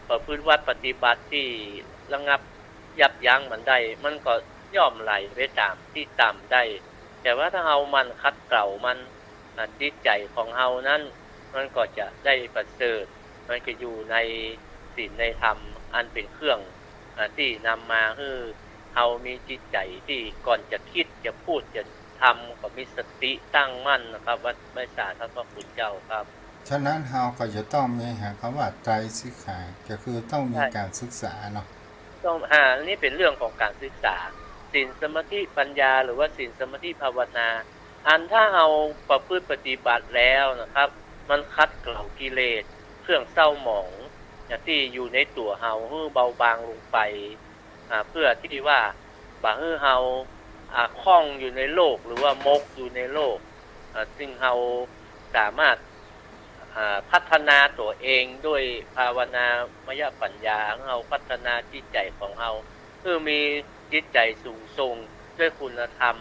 ประพฤติวัดปฏิบัติที่ระงับยับยั้งมันได้มันก็ย่อมไหลไปตามที่ต่ำได้แต่ว่าถ้าเฮามันคัดเกลามันจิตใจของเฮานั้นมันก็จะได้ประเสริฐมันก็อยู่ในศีลในธรรมอันเป็นเครื่องที่นำมาให้เฮามีจิตใจที่ก่อนจะคิดจะพูดจะทำก็มีสติตั้งมั่นนะครับว่าไม่สาท่านพระคุณเจ้าครับฉะนั้นเฮาก็จะต้องมีคำว่าไตรสิกขาก็คือต้องมีการศึกษาเนาะต้องนี่เป็นเรื่องของการศึกษาศีลสมาธิปัญญาหรือว่าศีลสมาธิภาวนาอันถ้าเอาประพฤติปฏิบัติแล้วนะครับมันคัดเกลากิเลสเครื่องเศร้าหมอง อย่างที่อยู่ในตัวเฮาให้เบาบางลงไปเพื่อที่ว่าบ่ให้เฮาคล้องอยู่ในโลกหรือว่ามกอยู่ในโลกซึ่งเฮาสามารถพัฒนาตัวเองด้วยภาวนามยปัญญาของเฮาพัฒนาจิตใจของเฮาเพื่อมีจิตใจสูงส่งด้วยคุณธรรม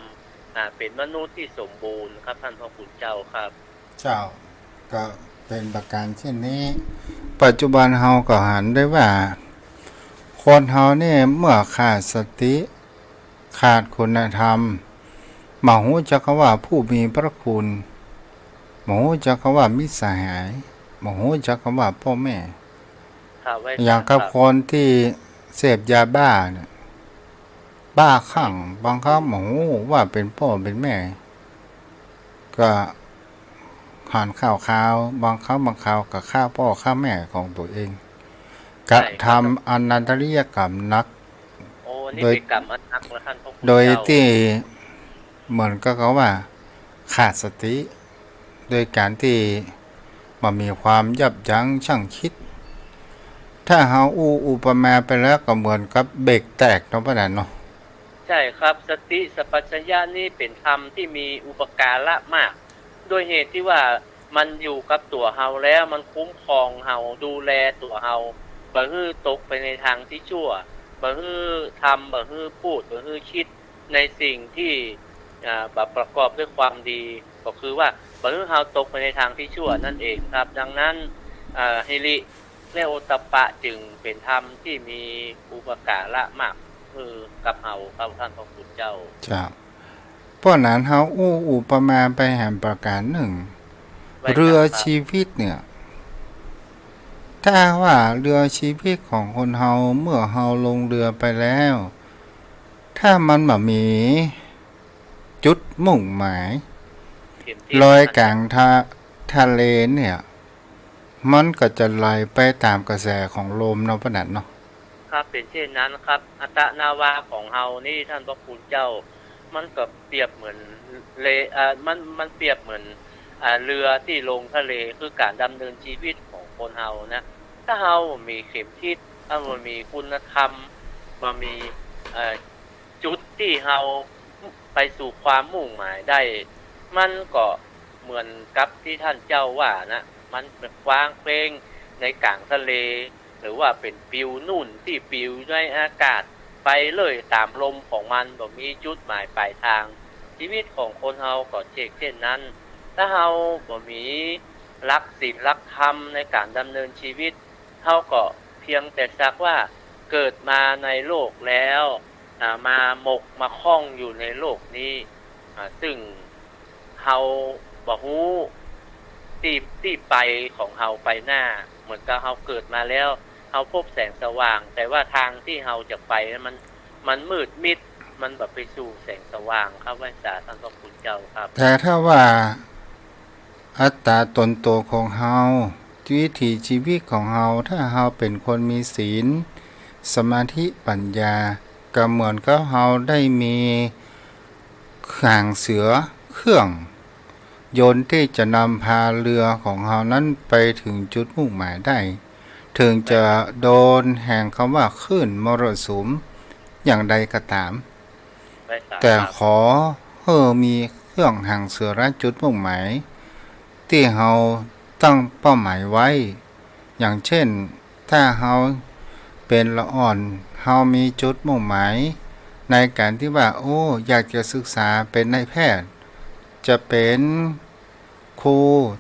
เป็นมนุษย์ที่สมบูรณ์ครับท่านพระคุณเจ้าครับเจ้าก็เป็นประการเช่นนี้ปัจจุบันเฮาก็หันได้ว่าคนเฮาเนี่ยเมื่อขาดสติขาดคุณธรรมบ่ฮู้จักว่าผู้มีพระคุณบ่ฮู้จักว่ามิตรสหายบ่ฮู้จักว่าพ่อแม่อย่างกับคนที่เสพยาบ้าเนี่ยบ้าคลั่งบางครั้งบ่ฮู้ว่าเป็นพ่อเป็นแม่ก็หานข้าวบางครั้งบางคราวก็ฆ่าพ่อฆ่าแม่ของตัวเองกระทำอนันตริยกรรมนักโดยที่เหมือนก็เขาว่าขาดสติโดยการที่มันมีความยับยั้งชั่งคิดถ้าเฮาอุปมาไปแล้วก็เหมือนกับเบรกแตกเนาะพ่อเนาะใช่ครับสติสัพพัญญะนี่เป็นธรรมที่มีอุปการะมากโดยเหตุที่ว่ามันอยู่กับตัวเฮาแล้วมันคุ้มครองเฮาดูแลตัวเฮาบ่ฮื้อตกไปในทางที่ชั่วบ่ฮื้อทำบ่ฮื้อพูดบ่ฮื้อคิดในสิ่งที่แบบประกอบด้วยความดีก็คือว่าบ่ฮื้อเฮาตกไปในทางที่ชั่วนั่นเองครับดังนั้นหิริและโอตตัปปะจึงเป็นธรรมที่มีอุปการะมากกับเฮาครับท่านพระคุณเจ้าเพราะนั้นเฮาอุปมาไปแห่งประการหนึ่งเรือชีวิตเนี่ยถ้าว่าเรือชีวิตของคนเฮาเมื่อเฮาลงเรือไปแล้วถ้ามันบ่มีจุดมุ่งหมายลอยกลางทะเลเนี่ยมันก็จะไหลไปตามกระแสของลมเนาะพ่อนั่นเนาะครับเป็นเช่นนั้นครับอัตนาวาของเฮานี่ท่านพระคุณเจ้ามันก็เปรียบเหมือนมันเปรียบเหมือนเรือที่ลงทะเลคือการดำเนินชีวิตของคนเฮานะถ้าเฮามีเข็มทิศถ้ามันมีคุณธรรมบ่มีจุดที่เฮาไปสู่ความมุ่งหมายได้มันก็เหมือนกับที่ท่านเจ้าว่านะมันเป็นกว้างเพลงในกลางทะเลหรือว่าเป็นปิวนุ่นที่ปิวในอากาศไปเลยตามลมของมันบ่มีจุดหมายปลายทางชีวิตของคนเฮาก็เช่นนั้นถ้าเฮาบ่มีหลักศีลหลักธรรมในการดำเนินชีวิตเฮาก็เพียงแต่สักว่าเกิดมาในโลกแล้วมาหมกมาคล้องอยู่ในโลกนี้ซึ่งเฮาบ่ฮู้ที่ไปของเฮาไปหน้าเหมือนกับเฮาเกิดมาแล้วเฮาพบแสงสว่างแต่ว่าทางที่เฮาจะไปมันมืดมิดมันแบบไปสู่แสงสว่างครับว่าสาท่านพระคุณเจ้าครับแต่ถ้าว่าอัตตาตนโตของเฮาวิถีชีวิตของเฮาถ้าเฮาเป็นคนมีศีลสมาธิปัญญาก็เหมือนกับเฮาได้มีหางเสือเครื่องยนต์ที่จะนำพาเรือของเฮานั้นไปถึงจุดมุ่งหมายได้ถึงจะโดนแห่งคำว่าคลื่นมรสุมอย่างใดก็ตามแต่ขอมีเครื่องหางเสือและจุดมุ่งหมายที่เฮาตั้งเป้าหมายไว้อย่างเช่นถ้าเฮาเป็นละอ่อนเฮามีจุดมุ่งหมายในการที่ว่าอยากจะศึกษาเป็นนายแพทย์จะเป็นครู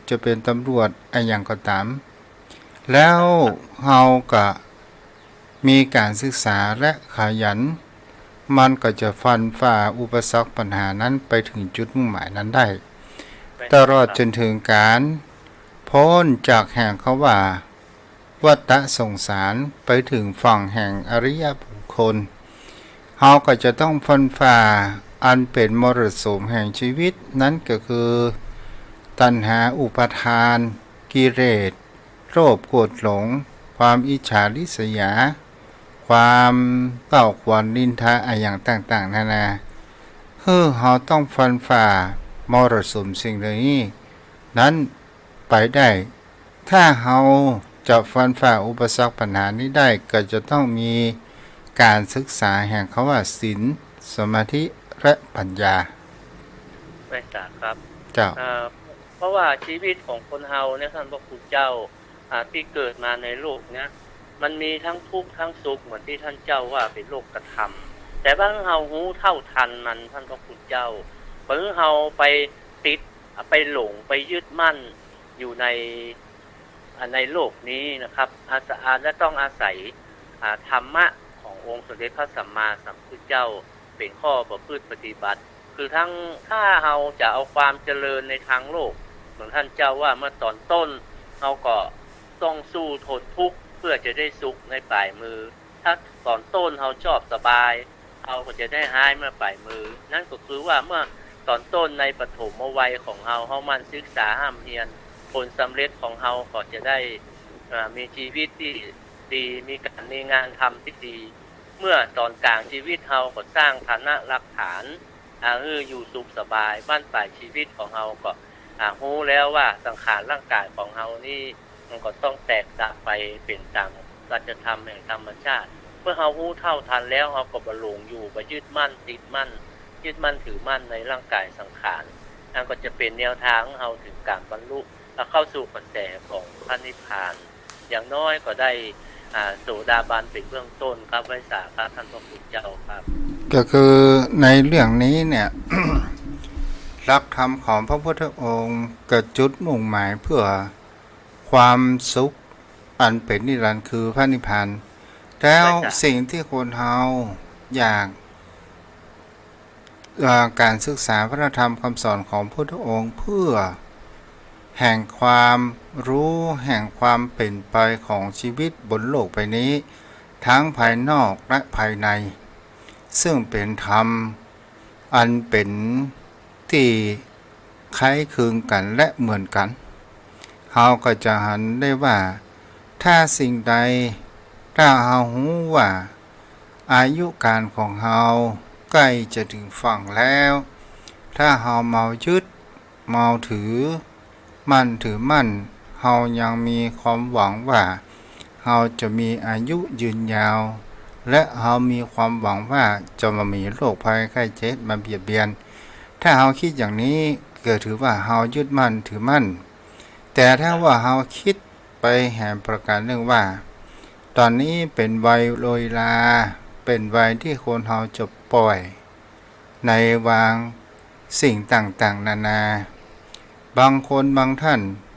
จะเป็นตำรวจอะไรอย่างก็ตามแล้วเฮาก็มีการศึกษาและขยันมันก็จะฟันฝ่าอุปสรรคปัญหานั้นไปถึงจุดมุ่งหมายนั้นได้ตลอดจนถึงการพ้นจากแห่งเขาว่าวัฏสงสารไปถึงฝั่งแห่งอริยบุคคลเฮาก็จะต้องฟันฝ่าอันเป็นมรสุมแห่งชีวิตนั้นก็คือตัณหาอุปาทานกิเลสโลภโกรธหลงความอิจฉาริษยาความเก้าขวัญนินทาอย่างต่างๆนานาเฮาต้องฟันฝ่ามรสุมสิ่งเหล่านี้นั้นไปได้ถ้าเฮา จะฟันฝ่าอุปสรรคปัญหานี้ได้ก็จะต้องมีการศึกษาแห่งคำว่าศีลสมาธิและปัญญาไม่ทราบครับเจ้าเพราะว่าชีวิตของคนเฮาเนี่ยท่านพระคุณเจ้าที่เกิดมาในโลกเนี้ยมันมีทั้งทุกข์ทั้งสุขเหมือนที่ท่านเจ้าว่าเป็นโลกกระทำแต่บางเฮาหูเท่าทันมันท่านพระคุณเจ้าบางเฮาไปติดไปหลงไปยึดมั่นอยู่ในโลกนี้นะครับและต้องอาศัยธรรมะขององค์สมเด็จพระสัมมาสัมพุทธเจ้าเป็นข้อประพฤติปฏิบัติคือทั้งถ้าเราจะเอาความเจริญในทางโลกเหมือนท่านเจ้าว่าเมื่อตอนต้นเราก็ต้องสู้ทนทุกข์เพื่อจะได้สุขในปลายมือถ้าตอนต้นเราชอบสบายเราก็จะได้หายเมื่อปลายมือนั่นก็คือว่าเมื่อตอนต้นในปฐมวัยของเรามันศึกษาห้ามเรียนผลสำเร็จของเราก็จะได้มีชีวิตที่ดีมีงานทำที่ดีเมื่อตอนกลางชีวิตเราก็สร้างฐานะหลักฐานอยู่สุขสบายบ้านปลายชีวิตของเราก็รู้แล้วว่าสังขารร่างกายของเรานี่มันก็ต้องแตกดับไปเป็นตามสัจธรรมแห่งธรรมชาติเมื่อเรารู้เท่าทันแล้วเราก็บรรลุอยู่ไปยึดมั่นติดมั่นยึดมั่นถือมั่นในร่างกายสังขารนั่นก็จะเป็นแนวทางเราถึงการบรรลุและเข้าสู่กระแสของพระนิพพานอย่างน้อยก็ได้โสดาบันเป็นเบื้องต้นครับไว้สาครับท่านพระพุทธเจ้าครับก็คือในเรื่องนี้เนี่ย หลักธรรมของพระพุทธองค์กระจุดมุ่งหมายเพื่อความสุขอันเป็นนิรันดร์คือพระนิพพานแล้วสิ่งที่คนเฮาอยากการศึกษาพระธรรมคำสอนของพระพุทธองค์เพื่อแห่งความรู้แห่งความเป็นไปของชีวิตบนโลกใบนี้ทั้งภายนอกและภายในซึ่งเป็นธรรมอันเป็นที่คล้ายคลึงกันและเหมือนกันเราก็จะหันได้ว่าถ้าสิ่งใดถ้าเรารู้ว่าอายุการของเราใกล้จะถึงฝั่งแล้วถ้าเราเมายึดเมาถือมั่นถือมั่นเรายังมีความหวังว่าเราจะมีอายุยืนยาวและเรามีความหวังว่าจะมามีโรคภัยไข้เจ็บมาเบียดเบียนถ้าเราคิดอย่างนี้เกิดถือว่าเรายึดมั่นถือมั่นแต่ถ้าว่าเราคิดไปแห่งประการเรื่องว่าตอนนี้เป็นวัยโรยลาเป็นวัยที่คนเราจะปล่อยในวางสิ่งต่างๆนานาบางคนบางท่าน